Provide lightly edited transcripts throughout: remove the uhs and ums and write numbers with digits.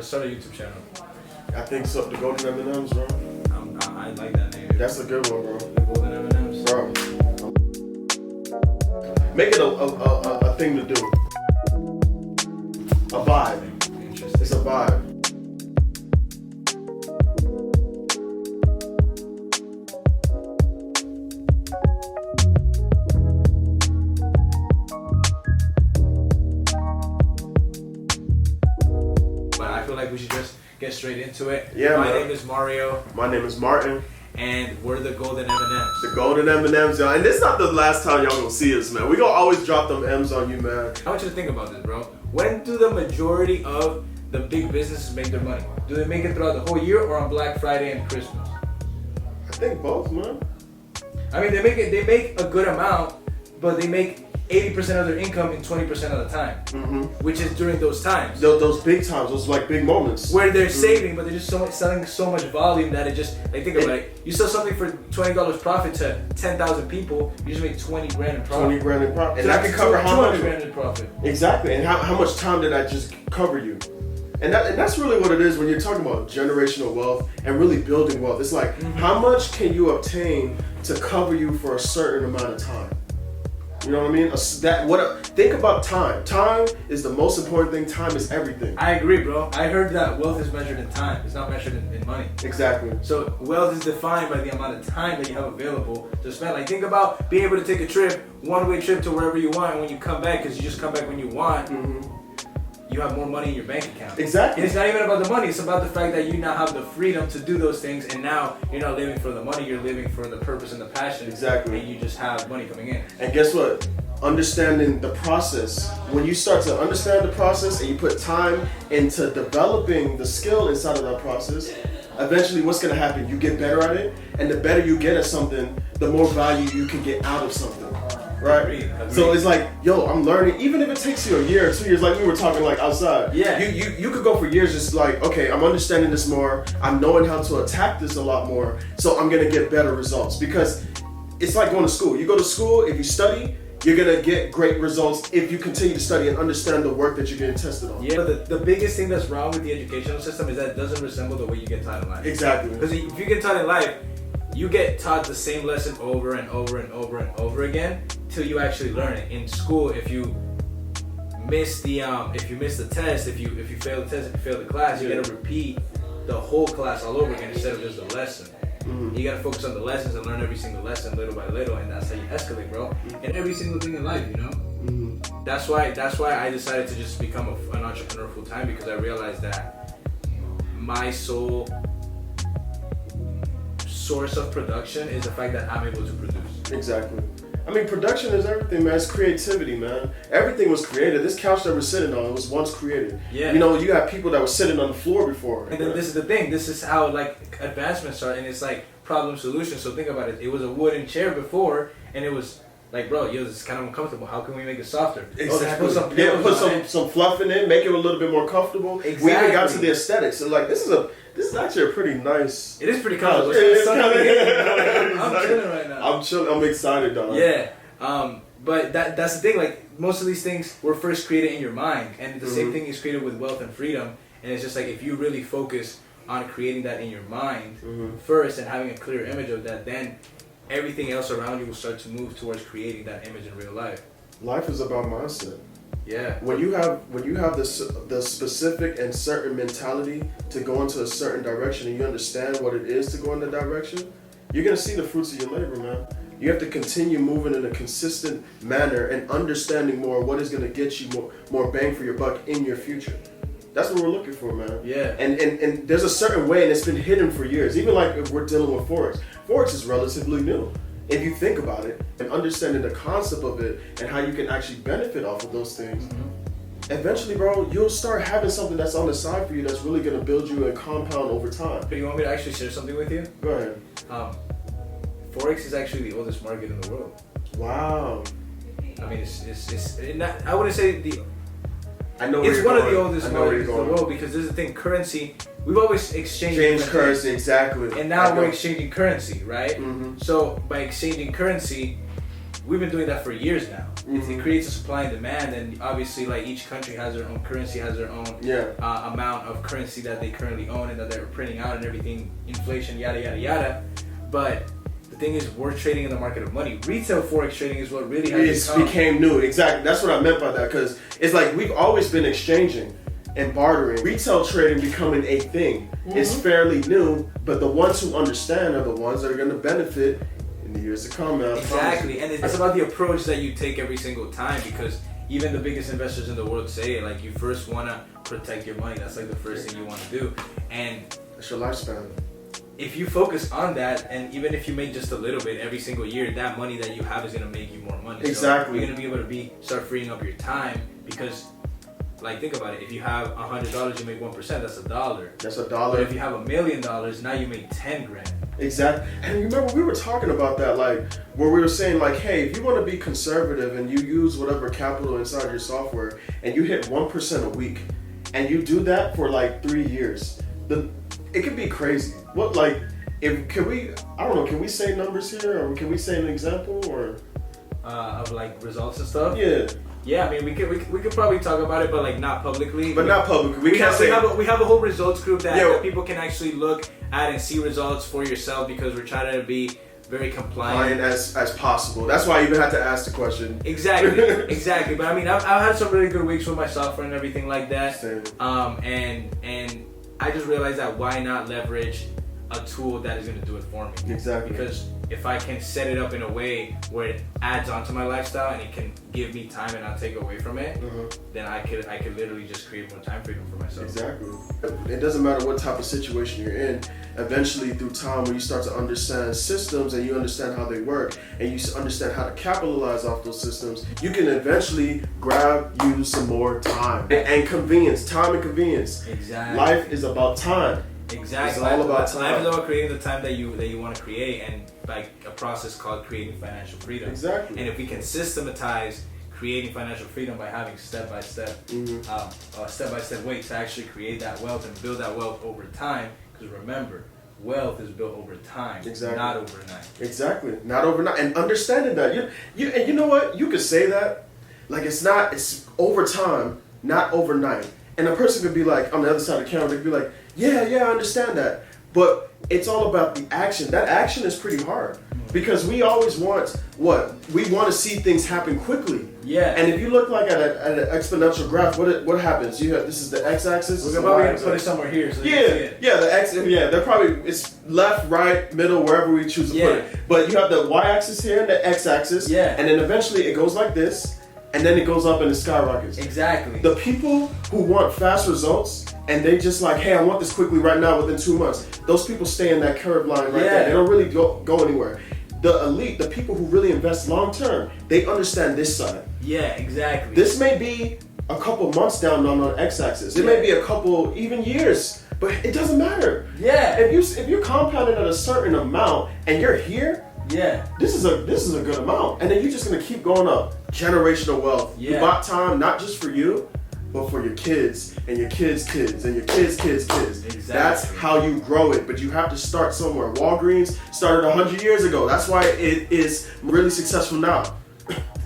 Start a YouTube channel. I think so. The Golden M&Ms, bro. I like that name. That's a good one, bro. The Golden M&Ms. Bro. Make it a thing to do. A vibe. Interesting. It's a vibe. But I feel like we should just get straight into it. Yeah, My man. name is Mario, My name is Martin. and we're the Golden M&Ms. The Golden M&Ms, y'all. And this is not the last time y'all gonna see us, man. We gonna always drop them M's on you, man. I want you to think about this, bro. When do the majority of the big businesses make their money? Do they make it throughout the whole year or on Black Friday and Christmas? I think both, man. I mean, they make a good amount, but they make 80% of their income in 20% of the time, which is during those times. Those big times, those like big moments. Where they're saving, but they're just selling so much volume that it just, like, think about it. You sell something for $20 profit to 10,000 people, you just make 20 grand in profit. 20 grand in profit. So And that can cover how 200 much? grand in profit. Exactly. And how much time did that just cover you? And that's really what it is when you're talking about generational wealth and really building wealth. It's like, how much can you obtain to cover you for a certain amount of time? You know what I mean? Think about time. Time is the most important thing. Time is everything. I agree, bro. I heard that wealth is measured in time. It's not measured in money. Exactly. So wealth is defined by the amount of time that you have available to spend. Like, think about being able to take a trip, one-way trip to wherever you want, and when you come back, because you just come back when you want, you have more money in your bank account. Exactly. And it's not even about the money. It's about the fact that you now have the freedom to do those things, and now you're not living for the money. You're living for the purpose and the passion. Exactly. And you just have money coming in. And guess what? Understanding the process. When you start to understand the process and you put time into developing the skill inside of that process, eventually what's going to happen? You get better at it, and the better you get at something, the more value you can get out of something. Right? Agreed. So it's like, yo, I'm learning, even if it takes you a year or 2 years, like we were talking like outside. Yeah. You could go for years just like, okay, I'm understanding this more, I'm knowing how to attack this a lot more, so I'm gonna get better results. Because it's like going to school. You go to school, if you study, you're gonna get great results if you continue to study and understand the work that you're getting tested on. Yeah, but the biggest thing that's wrong with the educational system is that it doesn't resemble the way you get taught in life. Exactly. Because if you get taught in life, you get taught the same lesson over and over and over and over again till you actually learn it. In school, if you miss the test, if you fail the test, if you fail the class, you gotta repeat the whole class all over again instead of just the lesson. You gotta focus on the lessons and learn every single lesson little by little, and that's how you escalate, bro. In every single thing in life, you know. That's why I decided to just become an entrepreneur full time, because I realized that my sole source of production is the fact that I'm able to produce. Exactly. I mean, production is everything, man. It's creativity, man. Everything was created. This couch that we're sitting on was once created. Yeah. You know, you have people that were sitting on the floor before. And then this is the thing. This is how, like, advancements start, and it's like problem solution. So think about it. It was a wooden chair before, and it was like, bro, yo, this is kind of uncomfortable. How can we make it softer? Exactly. Put some Yeah, pillows put on it. some fluff in it, make it a little bit more comfortable. Exactly. We even got to the aesthetics. So like, this is actually a pretty nice. It is pretty comfortable. It's Sun kinda- coming in, you know, like, I'm Exactly. chilling right now. I'm chilling. I'm excited, dog. Yeah. But that's the thing. Like, most of these things were first created in your mind, and the same thing is created with wealth and freedom. And it's just like, if you really focus on creating that in your mind first and having a clear image of that, then everything else around you will start to move towards creating that image in real life. Life is about mindset. Yeah. When you have the specific and certain mentality to go into a certain direction, and you understand what it is to go in the direction, you're gonna see the fruits of your labor, man. You have to continue moving in a consistent manner and understanding more what is gonna get you more bang for your buck in your future. That's what we're looking for, man. Yeah. And there's a certain way, and it's been hidden for years. Even like if we're dealing with Forex. Forex is relatively new. If you think about it and understanding the concept of it and how you can actually benefit off of those things, eventually, bro, you'll start having something that's on the side for you that's really gonna build you and compound over time. But you want me to actually share something with you? Go ahead. Forex is actually the oldest market in the world. Wow. I mean, it's not, I wouldn't say the. I know where It's you're one going. of the oldest I know where markets you're in the going. world, because this is the thing. Currency, we've always exchanged Change different currency, things. exactly. And now I we're know. exchanging currency, right? So by exchanging currency, we've been doing that for years now. Mm-hmm. It creates a supply and demand, and obviously, like, each country has their own currency, has their own amount of currency that they currently own and that they're printing out and everything, inflation, yada yada yada. But the thing is, we're trading in the market of money. Retail forex trading is what really has became new. Exactly, that's what I meant by that, because it's like we've always been exchanging and bartering. Retail trading becoming a thing is fairly new, but the ones who understand are the ones that are going to benefit in the years to come, man. Exactly, and it's about the approach that you take every single time, because even the biggest investors in the world say it, like, you first want to protect your money. That's like the first thing you want to do, and it's your lifespan. If you focus on that, and even if you make just a little bit every single year, that money that you have is going to make you more money. Exactly. So you're going to be able to start freeing up your time, because, like, think about it. If you have $100, you make 1%. That's $1. That's $1. But if you have $1 million, now you make 10 grand. Exactly. And remember, we were talking about that, like, where we were saying, like, hey, if you want to be conservative and you use whatever capital inside your software and you hit 1% a week and you do that for like 3 years, it could be crazy. What, like, can we say numbers here, or can we say an example, or of like results and stuff? Yeah, I mean, we could probably talk about it, but like not publicly. But not publicly. We have a whole results group that people can actually look at and see results for yourself, because we're trying to be very compliant as possible. That's why I even had to ask the question. Exactly. But I mean, I've had some really good weeks with my software and everything like that. Same. And I just realized that why not leverage a tool that is going to do it for me? Exactly. Because if I can set it up in a way where it adds onto my lifestyle and it can give me time and not take away from it, then I could literally just create more time freedom for myself. Exactly. It doesn't matter what type of situation you're in. Eventually, through time, when you start to understand systems and you understand how they work and you understand how to capitalize off those systems, you can eventually use some more time and convenience. Time and convenience. Exactly. Life is about time. Exactly. It's all about time. Life is about creating the time that you want to create, and like a process called creating financial freedom. Exactly. And if we can systematize creating financial freedom by having step-by-step way to actually create that wealth and build that wealth over time, because remember, wealth is built over time, not overnight. Exactly, not overnight. And understanding that, you know what, you could say that, like, it's over time, not overnight. And a person could be like, on the other side of the camera, they'd be like, yeah, I understand that. But it's all about the action. That action is pretty hard, because we always want we want to see things happen quickly. Yeah. And if you look like at an exponential graph, what happens? This is the x-axis. We're probably gonna put it somewhere here. So they're probably, it's left, right, middle, wherever we choose to put it. But you have the y-axis here and the x-axis. Yeah. And then eventually it goes like this, and then it goes up and it skyrockets. Exactly. The people who want fast results and they just like, hey, I want this quickly right now within 2 months, those people stay in that curve line right there. They don't really go anywhere. The elite, the people who really invest long term, they understand this side. Yeah, exactly. This may be a couple months down on the x-axis. It may be a couple even years, but it doesn't matter. Yeah. If you're compounding at a certain amount and you're here, this is a good amount, and then you're just gonna keep going up. Generational wealth. You bought time not just for you, but for your kids and your kids' kids and your kids' kids' kids. Exactly. That's how you grow it, but you have to start somewhere. Walgreens started 100 years ago. That's why it is really successful now.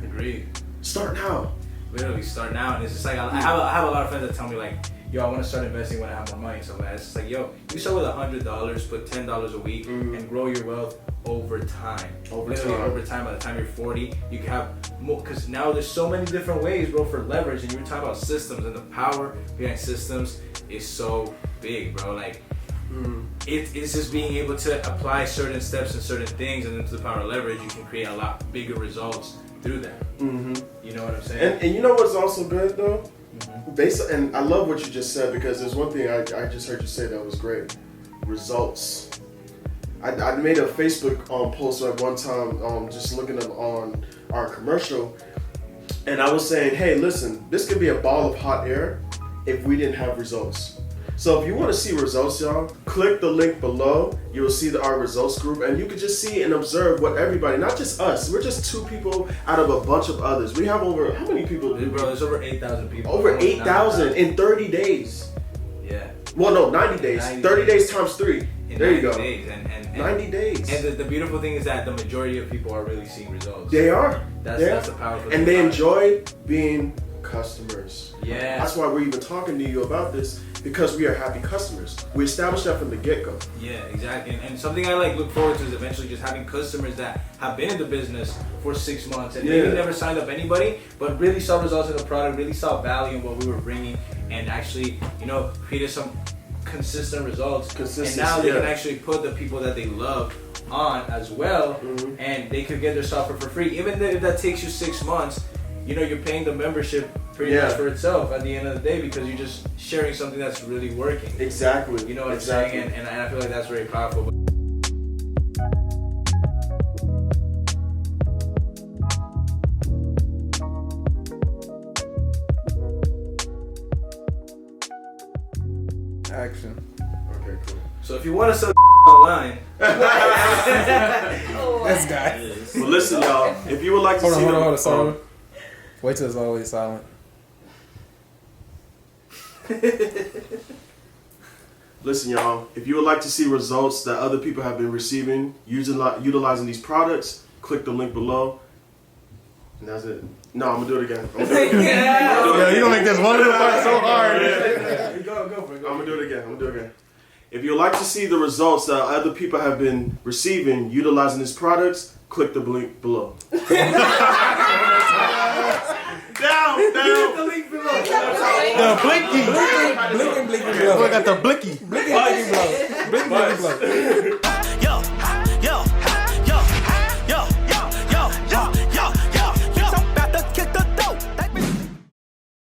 Agreed. Start now. Literally start now, and it's just like I have a lot of friends that tell me like, yo, I want to start investing when I have more money. So it's just like, yo, you start with $100, put $10 a week, and grow your wealth over time. Over time. By the time you're 40, you can have more. Because now there's so many different ways, bro, for leverage. And you were talking about systems, and the power behind systems is so big, bro. Like, it's just being able to apply certain steps and certain things, and then to the power of leverage, you can create a lot bigger results through that. You know what I'm saying? And you know what's also good though? And I love what you just said, because there's one thing I just heard you say that was great. Results. I made a Facebook post at one time, just looking up on our commercial, and I was saying, hey, listen, this could be a ball of hot air if we didn't have results. So if you want to see results, y'all, click the link below. You will see our results group, and you can just see and observe what everybody, not just us, we're just 2 people out of a bunch of others. We have over, how many people? Bro, there's over 8,000 people. Over 8,000 in 30 days. Yeah. Well, no, 90 days. 30 days times 3. in There you 90 go. days. And 90 days. And the beautiful thing is that the majority of people are really seeing results. They are. That's the powerful thing. And they about it. enjoy being customers. Yeah. That's why we're even talking to you about this, because we are happy customers. We established that from the get-go. Yeah, exactly. And something I like look forward to is eventually just having customers that have been in the business for 6 months and maybe never signed up anybody, but really saw results in the product, really saw value in what we were bringing, and actually, created some consistent results. And now they can actually put the people that they love on as well, and they could get their software for free. Even if that takes you 6 months, you're paying the membership pretty much for itself at the end of the day, because you're just sharing something that's really working. Exactly. You know what I'm saying? And I feel like that's very powerful. Action. Okay, cool. So if you want to sell online, This guy. Well, listen, y'all. If you would like to Hold see on, sorry. Wait till it's always silent. Listen, y'all. If you would like to see results that other people have been receiving utilizing these products, click the link below. And that's it. No, I'm gonna do it again. Yeah, you gonna make this one little part so hard. Go for it. I'm gonna do it again. If you'd like to see the results that other people have been receiving utilizing these products, click the link below. Down. The link below. The blinky. Blinking below. I got the blicky. Blinking below. Blinking below.